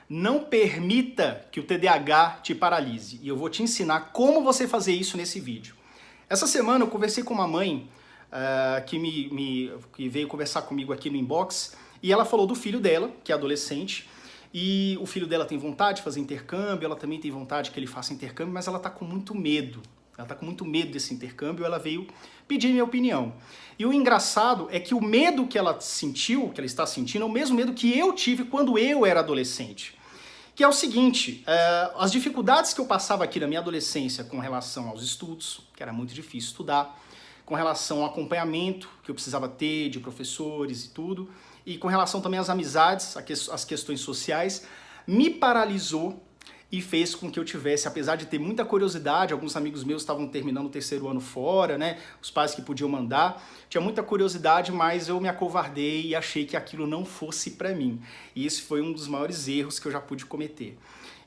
Não permita que o TDAH te paralise. E eu vou te ensinar como você fazer isso nesse vídeo. Essa semana eu conversei com uma mãe que veio conversar comigo aqui no inbox e ela falou do filho dela, que é adolescente, e o filho dela tem vontade de fazer intercâmbio, ela também tem vontade que ele faça intercâmbio, mas ela tá com muito medo. Ela tá com muito medo desse intercâmbio, ela veio pedir minha opinião. E o engraçado é que o medo que ela sentiu, que ela está sentindo, é o mesmo medo que eu tive quando eu era adolescente. Que é o seguinte, as dificuldades que eu passava aqui na minha adolescência com relação aos estudos, que era muito difícil estudar, com relação ao acompanhamento que eu precisava ter de professores e tudo, e com relação também às amizades, às questões sociais, me paralisou e fez com que eu tivesse, apesar de ter muita curiosidade, alguns amigos meus estavam terminando o terceiro ano fora, né, os pais que podiam mandar, tinha muita curiosidade, mas eu me acovardei e achei que aquilo não fosse para mim. E esse foi um dos maiores erros que eu já pude cometer.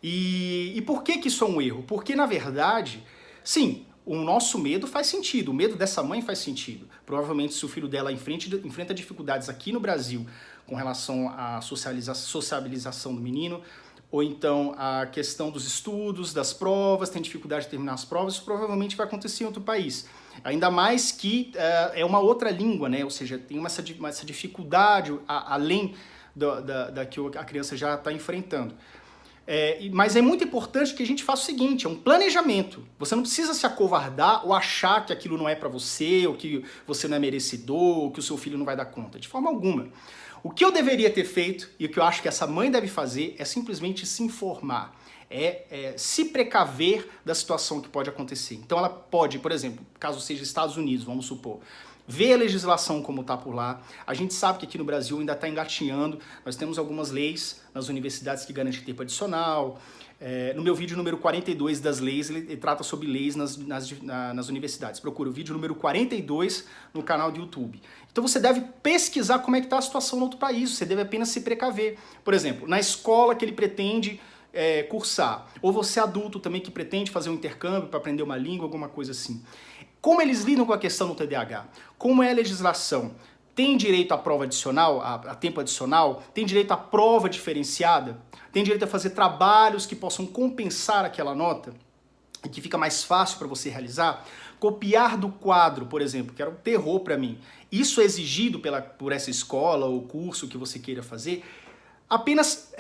E por que que isso é um erro? Porque, na verdade, sim, o nosso medo faz sentido, o medo dessa mãe faz sentido. Provavelmente se o filho dela enfrenta dificuldades aqui no Brasil com relação à sociabilização do menino, ou então a questão dos estudos, das provas, tem dificuldade de terminar as provas, isso provavelmente vai acontecer em outro país. Ainda mais que é uma outra língua, né? Ou seja, tem essa dificuldade além da que a criança já está enfrentando. Mas é muito importante que a gente faça o seguinte, é um planejamento. Você não precisa se acovardar ou achar que aquilo não é para você, ou que você não é merecedor, ou que o seu filho não vai dar conta, de forma alguma. O que eu deveria ter feito, e o que eu acho que essa mãe deve fazer, é simplesmente se informar, se precaver da situação que pode acontecer. Então ela pode, por exemplo, caso seja Estados Unidos, vamos supor, ver a legislação como está por lá. A gente sabe que aqui no Brasil ainda está engatinhando, nós temos algumas leis nas universidades que garantem tempo adicional. No meu vídeo número 42 das leis, ele trata sobre leis nas universidades. Procura o vídeo número 42 no canal do YouTube. Então você deve pesquisar como é que está a situação no outro país, você deve apenas se precaver. Por exemplo, na escola que ele pretende cursar, ou você adulto também que pretende fazer um intercâmbio para aprender uma língua, alguma coisa assim. Como eles lidam com a questão do TDAH? Como é a legislação? Tem direito à prova adicional, a tempo adicional? Tem direito à prova diferenciada? Tem direito a fazer trabalhos que possam compensar aquela nota? E que fica mais fácil para você realizar? Copiar do quadro, por exemplo, que era um terror para mim. Isso é exigido por essa escola ou curso que você queira fazer? Apenas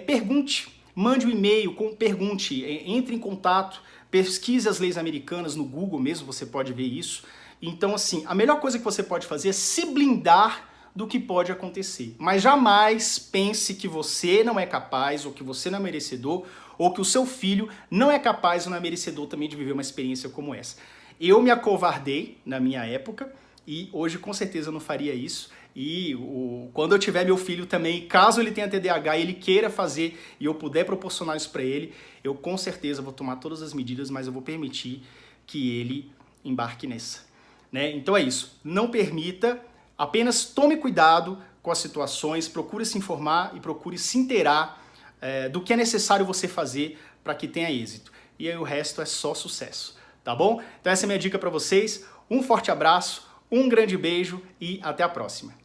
pergunte. Mande um e-mail, pergunte, entre em contato, pesquise as leis americanas no Google mesmo, você pode ver isso. Então, assim, a melhor coisa que você pode fazer é se blindar do que pode acontecer. Mas jamais pense que você não é capaz, ou que você não é merecedor, ou que o seu filho não é capaz ou não é merecedor também de viver uma experiência como essa. Eu me acovardei na minha época e hoje com certeza eu não faria isso. E quando eu tiver meu filho também, caso ele tenha TDAH e ele queira fazer e eu puder proporcionar isso para ele, eu com certeza vou tomar todas as medidas, mas eu vou permitir que ele embarque nessa. Né? Então é isso, não permita, apenas tome cuidado com as situações, procure se informar e procure se inteirar do que é necessário você fazer para que tenha êxito. E aí o resto é só sucesso, tá bom? Então essa é a minha dica para vocês, um forte abraço, um grande beijo e até a próxima.